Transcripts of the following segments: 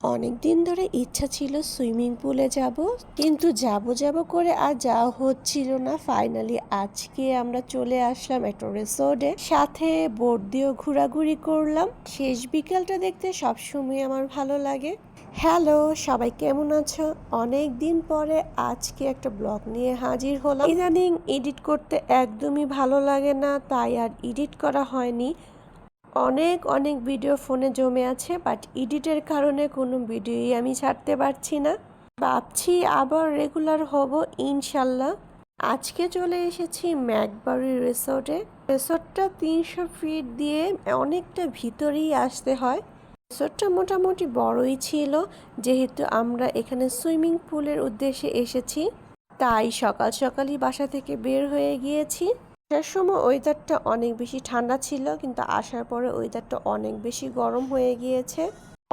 অনেক দিন ধরে ইচ্ছা ছিল সুইমিং পুলে যাব, কিন্তু যাব করে আর যাওয়া হচ্ছিল না। ফাইনালি আজকে আমরা চলে আসলাম একটা রিসোর্টে, সাথে বোট দিয়েও ঘোরাঘুরি করলাম। শেষ বিকেলটা দেখতে সবসময় আমার ভালো লাগে। হ্যালো সবাই, কেমন আছো? অনেক দিন পরে আজকে একটা ব্লগ নিয়ে হাজির হলাম। ইদানিং এডিট করতে একদমই ভালো লাগে না, তাই আর এডিট করা হয়নি। অনেক অনেক ভিডিও ফোনে জমে আছে, বাট এডিটের কারণে কোনো ভিডিওই আমি ছাড়তে পারছি না। ভাবছি আবার রেগুলার হব ইনশাল্লাহ। আজকে চলে এসেছি ম্যাকবারি রিসোর্টে। রিসোর্টটা 300 ফিট দিয়ে অনেকটা ভিতরেই আসতে হয়। রিসোর্টটা মোটামুটি বড়ই ছিল, যেহেতু আমরা এখানে সুইমিং পুলের উদ্দেশ্যে এসেছি, তাই সকাল সকালই বাসা থেকে বের হয়ে গিয়েছি। আসার সময় ওয়েদারটা অনেক বেশি ঠান্ডা ছিল, কিন্তু আসার পরে ওয়েদারটা অনেক বেশি গরম হয়ে গিয়েছে,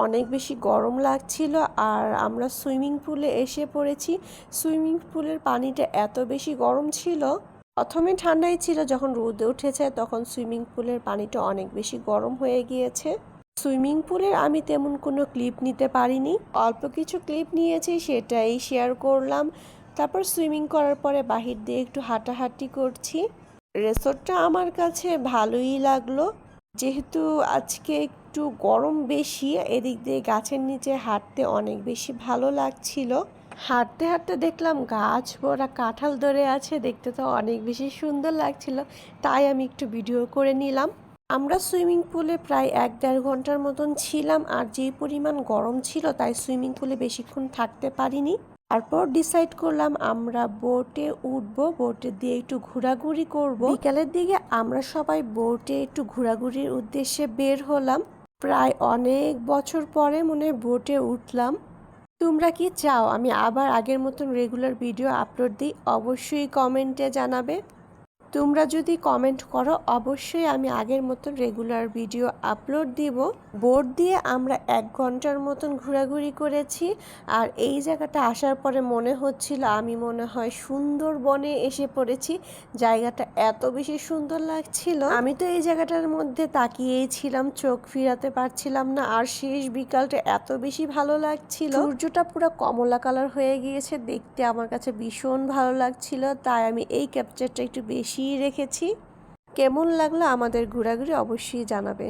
অনেক বেশি গরম লাগছিল। আর আমরা সুইমিং পুলে এসে পড়েছি। সুইমিং পুলের পানিটা এত বেশি গরম ছিল, প্রথমে ঠান্ডাই ছিল, যখন রোদে উঠেছে তখন সুইমিং পুলের পানিটা অনেক বেশি গরম হয়ে গিয়েছে। সুইমিং পুলের আমি তেমন কোনো ক্লিপ নিতে পারিনি, অল্প কিছু ক্লিপ নিয়েছি, সেটাই শেয়ার করলাম। তারপর সুইমিং করার পরে বাহির দিয়ে একটু হাঁটাহাঁটি করছি। রিসোর্টটা আমার কাছে ভালোই লাগলো, যেহেতু আজকে একটু গরম বেশি, এদিক দিয়ে গাছের নিচে হাঁটতে অনেক বেশি ভালো লাগছিল। হাঁটতে হাঁটতে দেখলাম গাছ ভরা কাঁঠাল ধরে আছে, দেখতে তো অনেক বেশি সুন্দর লাগছিল, তাই আমি একটু ভিডিও করে নিলাম। আমরা সুইমিং পুলে প্রায় 1-1.5 ঘন্টার মতন ছিলাম, আর যেই পরিমাণ গরম ছিল তাই সুইমিং পুলে বেশিক্ষণ থাকতে পারিনি। তারপর ডিসাইড করলাম আমরা বোটে উঠবো, বোটে দিয়ে একটু ঘোরাঘুরি করব। বিকালের দিকে আমরা সবাই বোটে একটু ঘোরাঘুরির উদ্দেশ্যে বের হলাম। প্রায় অনেক বছর পরে মনে বোটে উঠলাম। তোমরা কি চাও আমি আবার আগের মতন রেগুলার ভিডিও আপলোড দিই? অবশ্যই কমেন্টে জানাবে। তোমরা যদি কমেন্ট করো অবশ্যই আমি আগের মতন রেগুলার ভিডিও আপলোড দিব। বোট দিয়ে আমরা 1 ঘন্টার মতন ঘোরাঘুরি করেছি, আর এই জায়গাটা আসার পরে মনে হচ্ছিল আমি মনে হয় সুন্দরবনে এসে পড়েছি। জায়গাটা এত বেশি সুন্দর লাগছিল, আমি তো এই জায়গাটার মধ্যে তাকিয়েই ছিলাম, চোখ ফিরাতে পারছিলাম না। আর শেষ বিকালটা এত বেশি ভালো লাগছিল, সূর্যটা পুরো কমলা কালার হয়ে গিয়েছে, দেখতে আমার কাছে ভীষণ ভালো লাগছিল, তাই আমি এই ক্যাপচারটা একটু বেশি রেখেছি। কেমন লাগলো আমাদের ঘোরাঘুরি অবশ্যই জানাবে।